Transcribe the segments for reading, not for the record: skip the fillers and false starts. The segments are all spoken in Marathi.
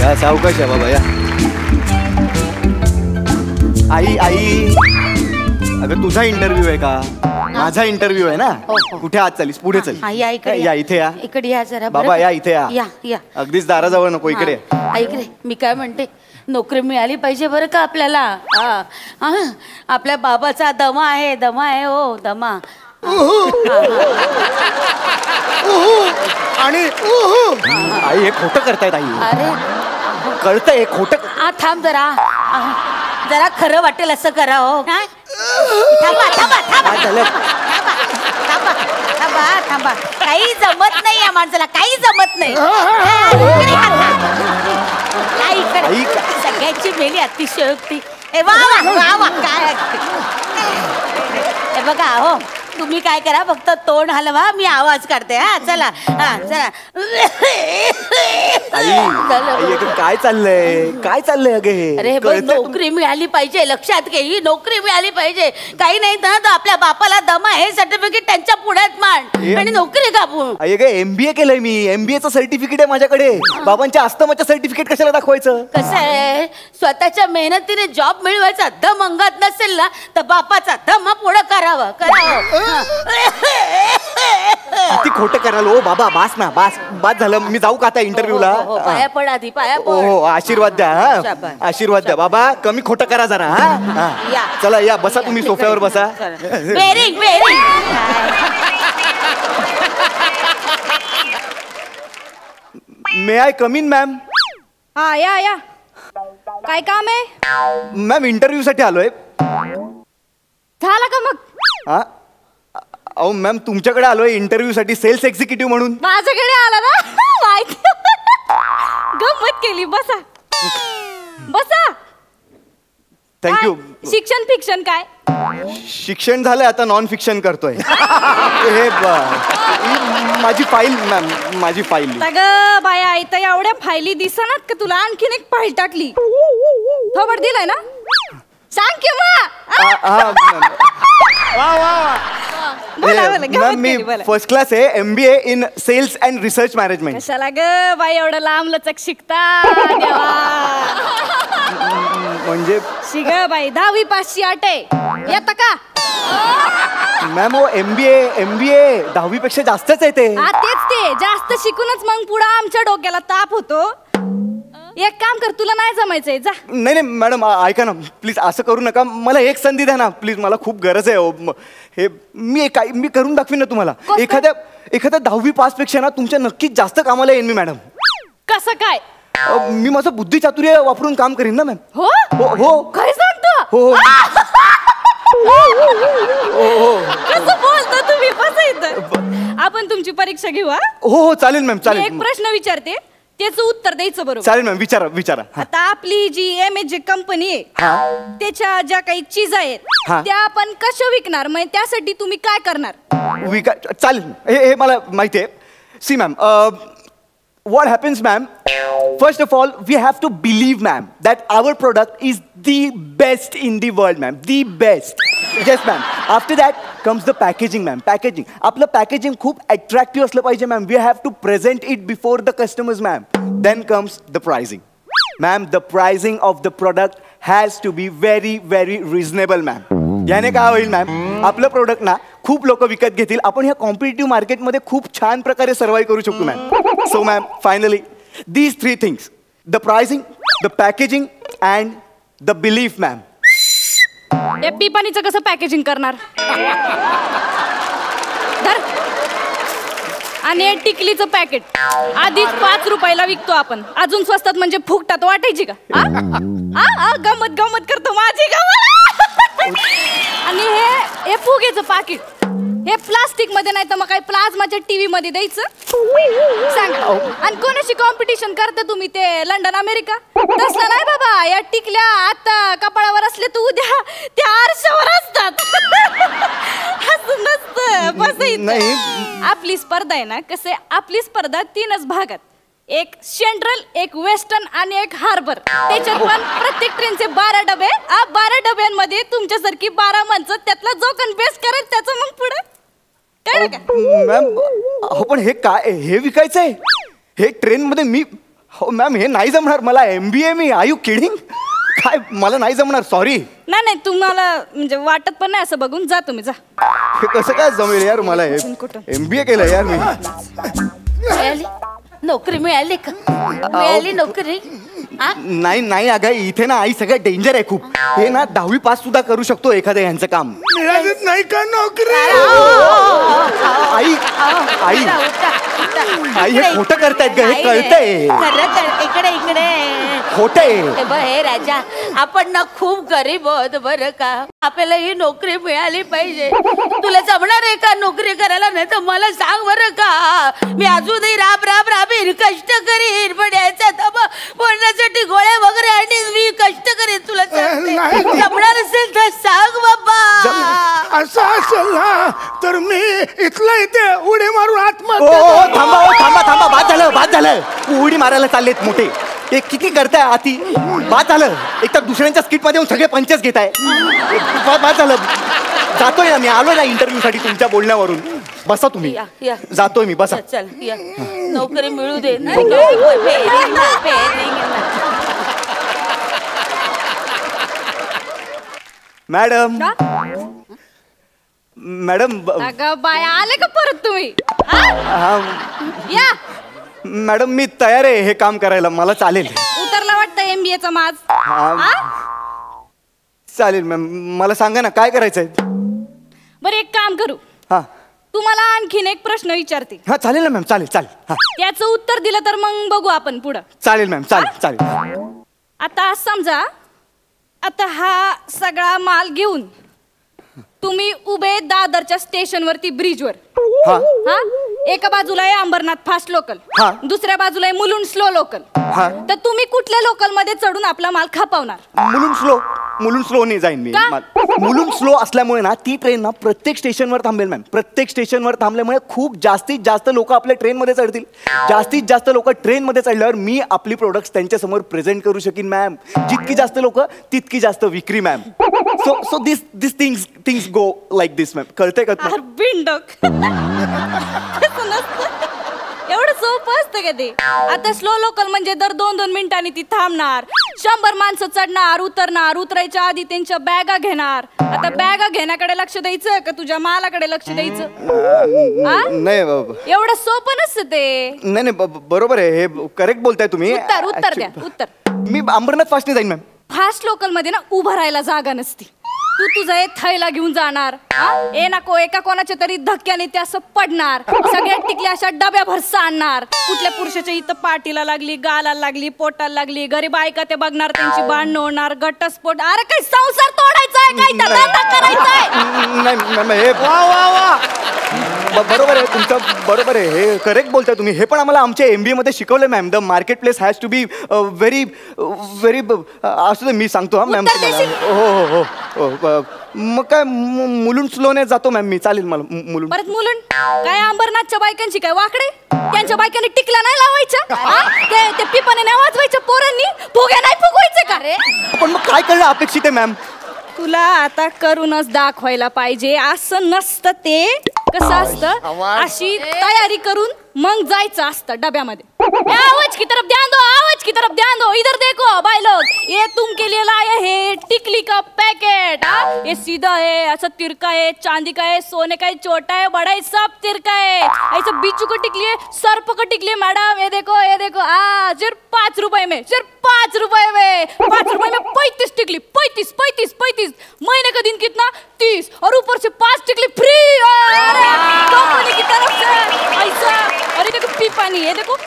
या सावकाश आहे बाबा या. आई आई अगं तुझा इंटरव्ह्यू आहे का? माझा इंटरव्ह्यू आहे ना. कुठे आत चालीस? पुढे चल. या इथे या. इकडे या जरा बाबा या इथे या. या अगदीच दाराजवळ नको इकडे. ऐक रे मी काय म्हणते नोकरी मिळाली पाहिजे बरं का आपल्याला. आपल्या बाबाचा दमा आहे हो दमा. आणि आई हे खोटं करतायत आई. अरे कळतंय हे खोटं. थांब जरा खरं वाटेल असं करा हो. थांबा थांबा थांबा थांबा थांबा थांबा. काही जमत नाही या माणसाला काही जमत नाही. सगळ्यांची मेली अतिशयोक्ती. वा वा वा काय बघा हो. तुम्ही काय करा फक्त तोंड हलवा मी आवाज काढते. हा चला चला. काय चाललंय अगं हे? अरे नोकरी मिळाली पाहिजे लक्षात घे. ही नोकरी मिळाली पाहिजे. काही नाही तर आपल्या बापाला दमा हे सर्टिफिकेट त्यांच्या पुढ्यात मांड आणि नोकरी कापू. MBA केलंय मी. MBAचं सर्टिफिकेट आहे माझ्याकडे. बाबांच्या अस्तमाचं सर्टिफिकेट कशाला दाखवायचं? कसं आहे स्वतःच्या मेहनतीने जॉब मिळवायचा दम अंगात नसेल ना तर बापाचा दम पुढं करावं. किती खोटं कराल ओ बाबा. बास झालं. मी जाऊ का आता इंटरव्ह्यूला? पाया पड आधी पाया पड. हो आशीर्वाद द्या. आशीर्वाद द्या बाबा. कमी खोटं करा जरा. हा चला या बसा तुम्ही सोफ्यावर बसा. Very may I come in ma'am? हा या. काय काम आहे? मॅम इंटरव्ह्यू साठी आलोय. झाला का मग? अहो मॅम तुमच्याकडे आलोय इंटरव्ह्यू साठी सेल्स एक्झिक्युटिव्ह म्हणून. माझ्याकडे आला ना माहिती. गंमत केली. बसा. थँक्यू. शिक्षण फिक्शन काय? शिक्षण झालंय आता नॉन फिक्शन करतोय. हे माझी फाईल मॅम. माझी फाईल. बाया इथं एवढ्या फायली दिसणार का तुला? आणखीन एक फाईल टाकली. थोबड दिलाय ना? सांग की मॅम मी फर्स्ट क्लास आहे MBA in sales and research management. कशाला ग बाई एवढं लांब लचक शिकता? म्हणजे शिग बाई 10वी पासची अट आहे. येतं का? मॅम हो MBA 10वी पेक्षा जास्तच आहे ते. तेच ते जास्त शिकूनच मग पुढे आमच्या डोक्याला ताप होतो. एक काम कर तुला नाही जमायचंय जा. नाही मॅडम ऐका ना प्लीज असं करू नका. मला एक संधी द्या ना प्लीज. मला खूप गरज आहे. हे मी करून दाखवीन ना तुम्हाला. एखाद्या 10वी पास पेक्षा ना तुमच्या नक्कीच जास्त कामाला येईन मी मॅडम. कसं काय? मी माझं बुद्धी चातुर्य वापरून काम करीन ना मॅम. हो काय सांगतो? हो कसं बोलतो तुम्ही? बसायचं आपण तुमची परीक्षा घेऊ. हो चालेल मॅम चालेल. एक प्रश्न विचारते त्याचं उत्तर द्यायचं बरोबर. चालेल मॅम विचारा. आता आपली जी MH कंपनी आहे त्याच्या ज्या काही चीज आहेत त्या आपण कशा विकणार? मग त्यासाठी तुम्ही काय करणार? चालेल हे मला माहिती आहे. See ma'am what happens ma'am, first of all we have to believe ma'am that our product is the best in the world ma'am, the best. Yes ma'am. After that comes the packaging ma'am. Packaging आपलं packaging खूप attractive असलं पाहिजे ma'am. We have to present it before the customers ma'am. Then comes the pricing ma'am. The pricing of the product has to be very reasonable ma'am. याने काय होईल मॅम आपलं प्रोडक्ट ना खूप लोक विकत घेतील. आपण ह्या कॉम्पिटिटिव्ह मार्केटमध्ये खूप छान प्रकारे सर्वाइव्ह करू शकतो ma'am. So ma'am finally these 3 things, the pricing, the packaging and the belief ma'am. या पिपाणीचं कसं पॅकेजिंग करणार? आणि हे टिकलीचं पॅकेट आधीच 5 रुपयाला विकतो आपण. अजून स्वस्तात म्हणजे फुकटात वाटायची का? गमत करतो माझी गमत. आणि हे फुगेचं पाकिट हे प्लास्टिक मध्ये नाही तर मग काही प्लाझ्माच्या टीव्ही मध्ये द्यायचं. सांग आणि कोणाशी कॉम्पिटिशन करता तुम्ही? ते लंडन अमेरिका तसलं नाही बाबा. या टिकल्या आता कपाळावर असले तर उद्या त्या आरशावर असतात. असं नसतं. बस आपली स्पर्धा आहे ना कसे आपली स्पर्धा 3च भागात. एक सेंट्रल, एक वेस्टर्न आणि एक हार्बर. त्याच्यात पण प्रत्येक ट्रेनचे 12 डबे. 12 डब्यांमध्ये तुमच्यासारखी 12 माणसं. त्यातला जो कोण बेस्ट करेल त्याचं मग पुढे काय का मॅम. हो पण हे काय हे विकायचंय? हे ट्रेन मध्ये मी हो मॅम हे नाही जमणार मला MBA मी आर यू किडिंग काय मला नाही जमणार सॉरी नाही नाही तुम्हाला म्हणजे वाटत पण नाही असं बघून जा तुम्ही जा हे कसं काय जमेल यार मला हे MBA केलं यार मी मिळाली नोकरी मिळाली का मिळाली नोकरी नाही नाही अगं इथे ना आई सगळं डेंजर आहे खूप हे ना 10वी पास सुद्धा करू शकतो एखाद्या यांचं काम मिळालीच नाही का नोकरी आई आई आई हे खोटं करतायत ग हे कळतंय इकडे इकडे खोटं आहे हे राजा आपण ना खूप गरीब आहोत बरं का आपल्याला ही नोकरी मिळाली पाहिजे तुला जमणार आहे का नोकरी करायला नाही तर मला सांग बरं का मी अजूनही राब राब राबीन कष्ट करीन पण याचा बोलण्यासाठी गोळ्या वगैरे आणि मी कष्ट करीन तुला जमणार असेल तर सांग बाबा असं असेल ना तर मी इथलं इथे उडी मारून आत्महत्या थांबा थांबा थांबा बाद झालं उडी मारायला चाललेत मोठे हे किती करताय आती बाद झालं एक तर दुसऱ्यांच्या स्किट मध्ये येऊन सगळे पंचच घेताय बाद झालं जातोय ना मी आलोय ना इंटरव्ह्यू साठी तुमच्या बोलण्यावरून बसा तुम्ही जातोय मी बसा चल नोकरी मिळू दे मॅडम मॅडम अगं बाय आले का परत तुम्ही या मॅडम मी तयार आहे हे काम करायला मला चालेल उतरला वाटतं MBA चा माज चालेल मॅम मला सांगा ना काय करायचंय बरं एक काम करू हा तुम्हाला आणखीन एक प्रश्न विचारते हा चालेल ना मॅम चालेल चालेल त्याचं उत्तर दिलं तर मग बघू आपण पुढं चालेल मॅम चालेल चालेल आता समजा आता हा सगळा माल घेऊन तुम्ही उभे दादरच्या स्टेशनवरती ब्रिजवर हा हा एका बाजूला आहे अंबरनाथ फास्ट लोकल हा. दुसऱ्या बाजूला आहे मुलुंड स्लो लोकल हा. तर तुम्ही कुठल्या लोकल मध्ये चढून आपला माल खपावणार मुलुंड स्लो नाही जाईन मी का? मुलुंड स्लो असल्यामुळे ना ती ट्रेन ना प्रत्येक स्टेशनवर थांबेल मॅम प्रत्येक स्टेशनवर थांबल्यामुळे खूप जास्तीत जास्त लोक आपल्या ट्रेनमध्ये चढतील जास्तीत जास्त लोक ट्रेनमध्ये चढल्यावर मी आपली प्रोडक्ट्स त्यांच्यासमोर प्रेझेंट करू शकीन मॅम जितकी जास्त लोक तितकी जास्त विक्री ma'am so this things go like this ma'am कळतंय का तुम्हाला? बिंडक एवढं सोपं असतं का ते आता स्लो लोकल म्हणजे दर 2-2 मिनिटांनी ती थांबणार 100 माणसं चढणार उतरणार उतरायच्या आधी त्यांच्या बॅगा घेणार आता बॅगा घेण्याकडे लक्ष द्यायचं का तुझ्या मालाकडे लक्ष द्यायचं नाही एवढं सोपं नसतं ते नाही बरोबर आहे हे करेक्ट बोलताय तुम्ही उत्तर द्या उत्तर मी अंबरनाथ फास्टने जाईन मॅम फास्ट लोकल मध्ये ना उभं राहायला जागा नसती तू तुझं हे थैला घेऊन जाणार ए नको एका कोणाच्या तरी धक्क्याने ते असं पडणार सगळ्यात टिकल्या अशा डब्याभर आणणार कुठल्या पुरुषाच्या इथं पाठीला लागली गालाला लागली पोटाला लागली घरी बायका ते बघणार त्यांची भांडण होणार घटस्फोट अरे काही संसार तोडायचा आहे काही धंदा करायचा नाही हे बरोबर आहे तुमचं बरोबर आहे हे करेक्ट बोलताय तुम्ही हे पण आम्हाला आमच्या MBA मध्ये शिकवलं ma'am the market place has to be very very असं मी सांगतो हा मॅम हो मग काय मुलुंड स्लोने जातो मॅम मी चालेल मला मुलुंड परत मुलुंड काय अंबरनाथच्या बायकांची काय वाकडे त्यांच्या बायकांनी टिकला नाही लावायच्या ते पिपाने नाही वाजवायच्या पोरांनी फुगे नाही फुगवायचे का रे पण मग काय करणं अपेक्षित आहे मॅम तुला आता करूनच दाखवायला पाहिजे असं नसतं ते कसं असतं अशी तयारी करून मग जायचं असतं डब्यामध्ये आवाज की तरफ ध्यान दो इधर देखो भाई लोग ये तुमके लिए लाए है टिकली का पैकेट ये सीधा है ऐसा तिरका है चांदी का है सोने का है छोटा है बड़ा है सब तिरका है ऐसा बीचू को टिकली है सर्प को टिकली है मैडम ये देखो सिर्फ 5 रुपए में 5 रुपए में 35 टिकली 35 महीने का दिन कितना 30 और ऊपर से 5 टिकली फ्री कंपनी की तरफ से ऐसा अरे देखो पीपानी ये देखो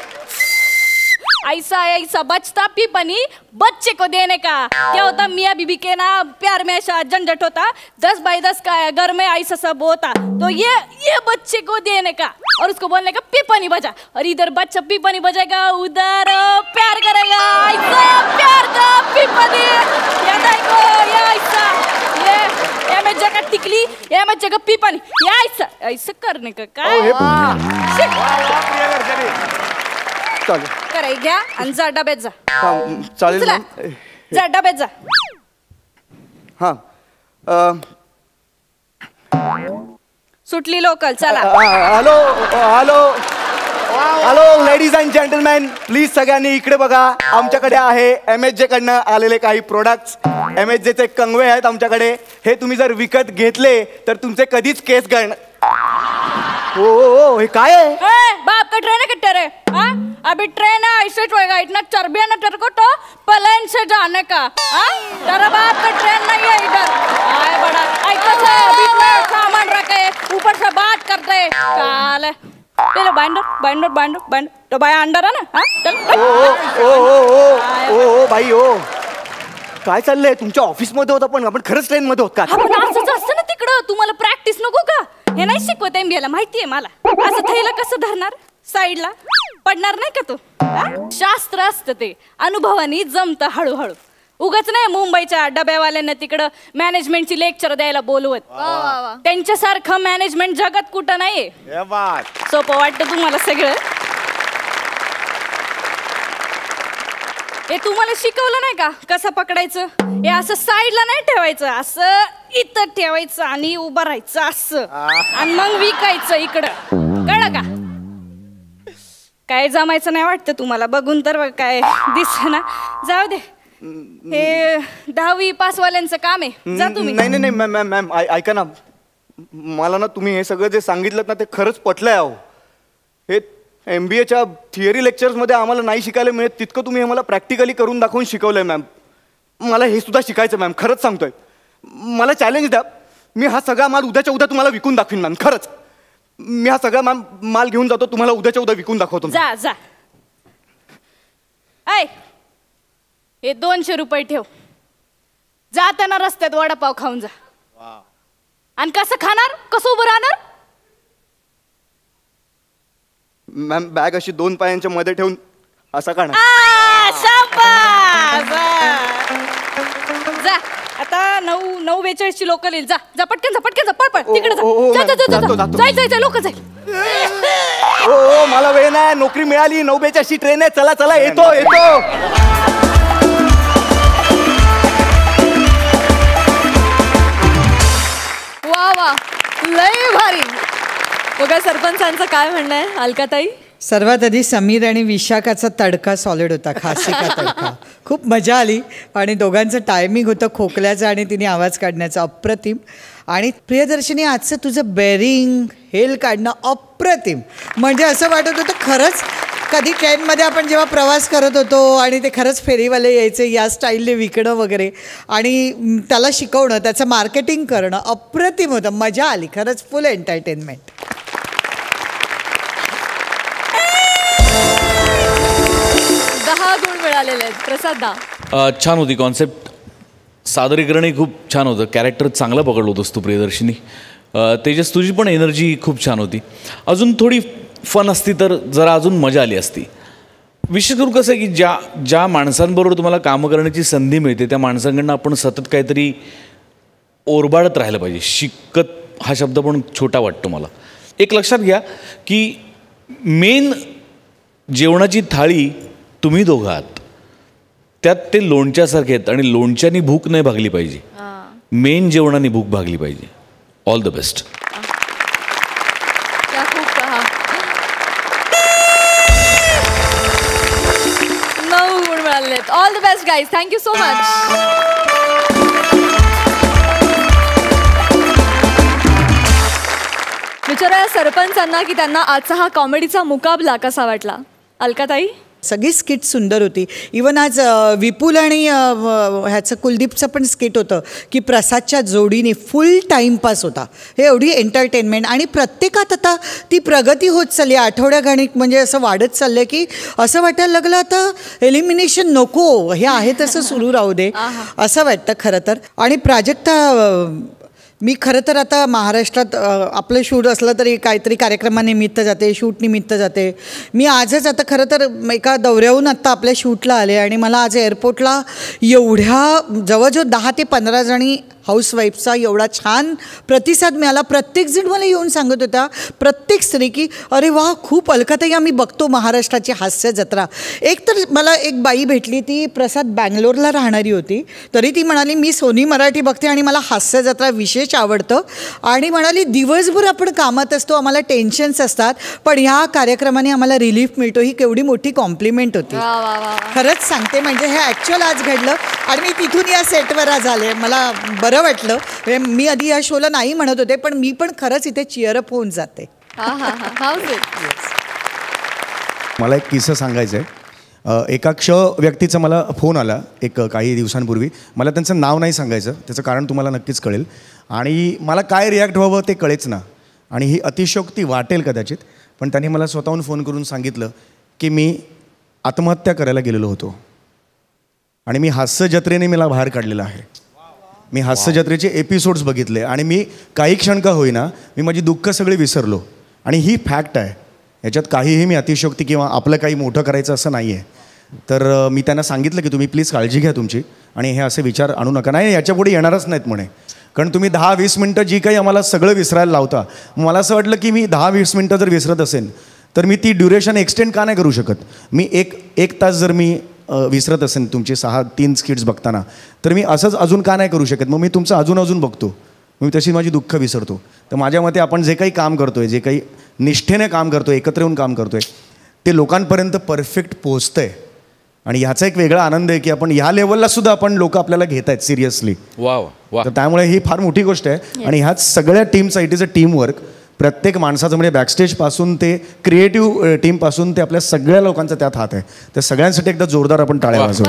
ऐसा बचता पीपनी बच्चे को देने का क्या होता मियाँ बीबी के ना प्यार में ऐसा झंझट होता 10 बाई 10 का घर में ऐसा सब होता तो ये बच्चे को देने का और उसको बोलने का पीपनी बजा और इधर बच्चा पीपनी बजाएगा उधर प्यार करेगा ऐसा प्यार का पीपनी ये देखो ये ऐसा ये मैं जगह टिकली ये मैं जगह पीपनी ये ऐसा करने का चालेल कराय घ्या आणि जा डब्यात जा चालेल उचला. जा डब्यात जा हा सुटली लोकल चला hello hello ladies and gentleman, please सगळ्यांनी इकडे बघा. आमच्याकडे आहे MSJ कडनं आलेले काही प्रोडक्ट्स. MSJ चे कंगवे आहेत आमच्याकडे. हे तुम्ही जर विकत घेतले तर तुमचे कधीच केस गळणार. ओ हे काय आहे? बाप का ट्रेन है कितने रे? हाँ अभी ट्रेन है ऐसे होएगा. इतना चर्बी है ना तेरे को तो प्लेन से जाने का. हाँ तेरा बाप का ट्रेन नहीं है इधर. आए बड़ा ऐसा से बीच में सामान रखे ऊपर से बात करते. काले ले बाइंडर तो भाई अंडर है ना. हाँ चल. ओ भाई ओ काय चाललंय? तुमच्या ऑफिस मध्ये होता पण आपण खरंच ट्रेन मध्ये होत का? असंच असतं ना तिकडं. तुम्हाला प्रॅक्टिस नको का? हे नाही शिकवत MBA माहितीये मला. असं थैलं कसं धरणार? साईडला पडणार नाही का तू? शास्त्र असतं ते. अनुभवानी जमतं हळूहळू. उगाच नाही मुंबईच्या डब्यावाल्यांना तिकडं मॅनेजमेंटची लेक्चर द्यायला बोलवत. त्यांच्यासारखं मॅनेजमेंट जगात कुठं नाहीये. सोपं वाटतं तुम्हाला सगळं. हे तुम्हाला शिकवलं नाही का कसं पकडायचं? हे असं साईडला नाही ठेवायचं, असं इथं ठेवायचं आणि उभं राहायचं असं, आणि मग विकायचं इकडं. कळलं का? काय जमायचं नाही वाटतं तुम्हाला. बघून तर काय दिसेना. जाऊ दे. हे 10वी पासवाल्यांचं काम आहे. जा तुम्ही. नाही नाही मॅम ऐका ना, मला ना तुम्ही हे सगळं जे सांगितलं ना ते खरंच पटलंय. अहो हे MBAच्या थिअरी लेक्चर्समध्ये आम्हाला नाही शिकायला मिळत तितकं तुम्ही हे मला प्रॅक्टिकली करून दाखवून शिकवलंय मॅम. मला हे सुद्धा शिकायचं मॅम. खरंच सांगतोय. मला चॅलेंज द्या. मी हा सगळा माल उद्याच्या उद्या तुम्हाला विकून दाखवीन मॅम. खरंच मी हा सगळा माल घेऊन जातो. तुम्हाला उद्याच्या उद्या विकून दाखवतो. जा जा. ऐ हे 200 रुपये ठेव. जाताना रस्त्यात वडापाव खाऊन जा. आणि कसं खाणार? कसं उभं राहणार? मॅम बॅग अशी 2 पायांच्या मध्ये ठेवून असा का? जा आता 9:42 ची लोकल येईल. जा जा पटकन जा पटकन जा. पळ तिकडे जा. लोक जाईल. ओ मला वेळ नाही. नोकरी मिळाली. 9:42 ट्रेन आहे. चला चला येतो. वा वा लय भारी. बघा सरपंचांचं काय म्हणणं आहे. अलकाताई? सर्वात आधी समीर आणि विशाखाचा तडका सॉलिड होता. खासी का तडका. खूप मजा आली. आणि दोघांचं टायमिंग होतं खोकल्याचं आणि तिने आवाज काढण्याचं. अप्रतिम. आणि प्रियदर्शनी आजचं तुझं बेरिंग हेल काढणं अप्रतिम. म्हणजे असं वाटत होतं खरंच कधी ट्रेनमध्ये आपण जेव्हा प्रवास करत होतो आणि ते खरंच फेरीवाले यायचे या स्टाईलने विकणं वगैरे आणि त्याला शिकवणं, त्याचं मार्केटिंग करणं अप्रतिम होतं. मजा आली खरंच. फुल एंटरटेनमेंट. मिळालेले आहेत. प्रसाद दा? छान होती कॉन्सेप्ट. सादरीकरणही खूप छान होतं. कॅरेक्टर चांगलं पकडलं होतंस तू प्रियदर्शिनी. तेजस तुझी पण एनर्जी खूप छान होती. अजून थोडी फन असती तर जरा अजून मजा आली असती. विशेष करून कसं आहे की ज्या माणसांबरोबर तुम्हाला कामं करण्याची संधी मिळते त्या माणसांकडनं आपण सतत काहीतरी ओरबाडत राहिलं पाहिजे. शिकत हा शब्द पण छोटा वाटतो मला. एक लक्षात घ्या की मेन जेवणाची थाळी तुम्ही दोघं आहात. त्यात ते लोणच्यासारखे आहेत आणि लोणच्यानी भूक नाही भागली पाहिजे. मेन जेवणाने भूक भागली पाहिजे. All the best. 9 गुण मिळाले. All the best guys. Thank you so much. विचारा सरपंचांना की त्यांना आजचा हा कॉमेडीचा मुकाबला कसा वाटला. अलकाताई? सगळी स्किट सुंदर होती. इवन आज विपुल आणि ह्याचं कुलदीपचं पण स्किट होतं की प्रसादच्या जोडीने फुल टाईमपास होता. हे एवढी एंटरटेनमेंट आणि प्रत्येकात आता ती प्रगती होत चालली. आठवड्यागणिक म्हणजे असं वाढत चाललं की असं वाटायला लागलं आता एलिमिनेशन नको, हे आहे तसं सुरू राहू दे असं वाटतं खरं तर. आणि प्राजक्ता मी खरं तर आता महाराष्ट्रात आपलं शूट असलं तरी काहीतरी कार्यक्रमानिमित्त जाते, शूटनिमित्त जाते. मी आजच आता खरं तर एका दौऱ्याहून आत्ता आपल्या शूटला आले आणि मला आज एअरपोर्टला एवढ्या जवळजवळ 10 ते 15 जणी हाऊसवाईफचा एवढा छान प्रतिसाद मिळाला. प्रत्येकजण मला येऊन सांगत होता, प्रत्येक स्त्री, की अरे वा, खूप अलकाताई आम्ही बघतो महाराष्ट्राची हास्य जत्रा. एक तर मला एक बाई भेटली, ती प्रसाद बँगलोरला राहणारी होती, तरी ती म्हणाली मी सोनी मराठी बघते आणि मला हास्य जत्रा विशेष आवडतं. आणि म्हणाली दिवसभर आपण कामात असतो, आम्हाला टेन्शन्स असतात, पण ह्या कार्यक्रमाने आम्हाला रिलीफ मिळतो. ही केवढी मोठी कॉम्प्लिमेंट होती. खरंच सांगते, म्हणजे हे ॲक्च्युअल आज घडलं आणि मी तिथून या सेटवर आज आले. मला बरं वाटलं. मी आधी या शोला नाही म्हणत होते, पण मी पण खरंच इथे चिअरअप होऊन जाते. मला एक किस्सा सांगायचा आहे. एका व्यक्तीचा मला फोन आला एक काही दिवसांपूर्वी. मला त्यांचं नाव नाही सांगायचं, त्याचं कारण तुम्हाला नक्कीच कळेल. आणि मला काय रिॲक्ट व्हावं ते कळेच ना. आणि ही अतिशयोक्ती वाटेल कदाचित, पण त्यांनी मला स्वतःहून फोन करून सांगितलं की मी आत्महत्या करायला गेलेलो होतो आणि मी हास्य जत्रेने मला बाहेर काढलेलं आहे. मी हास्य जत्रेचे एपिसोड्स बघितले आणि मी काही क्षण का होईना मी माझी दुःख सगळी विसरलो. आणि ही फॅक्ट आहे, याच्यात काहीही मी अतिशयोक्ती किंवा आपलं काही मोठं करायचं असं नाही आहे. तर मी त्यांना सांगितलं की तुम्ही प्लीज काळजी घ्या तुमची आणि हे असे विचार आणू नका. नाही, याच्यापुढे येणारच नाहीत म्हणे, कारण तुम्ही 10-20 मिनटं जी काही आम्हाला सगळं विसरायला लावता. मला असं वाटलं की मी 10-20 मिनटं जर विसरत असेल तर मी ती ड्युरेशन एक्सटेंड का नाही करू शकत. मी एक तास जर मी विसरत असेल तुमचे 6-3 स्किट्स बघताना, तर मी असंच अजून का नाही करू शकत. मग मी तुमचं अजून बघतो, मी तशी माझी दुःख विसरतो. तर माझ्या मते आपण जे काही काम करतो आहे, जे काही निष्ठेने काम करतो आहे, एकत्र येऊन काम करतो आहे, ते लोकांपर्यंत परफेक्ट पोहोचतं आहे. आणि ह्याचा एक वेगळा आनंद आहे की आपण ह्या लेवलला सुद्धा आपण लोक आपल्याला घेत आहेत सिरियसली. तर त्यामुळे ही फार मोठी गोष्ट आहे. आणि ह्याच सगळ्या टीमचा, इट इज अ टीमवर्क. प्रत्येक माणसाचं म्हणजे बॅकस्टेजपासून ते क्रिएटिव्ह टीमपासून ते आपल्या सगळ्या लोकांचा त्यात हात आहे. तर सगळ्यांसाठी एकदा जोरदार आपण टाळ्या वाजवू.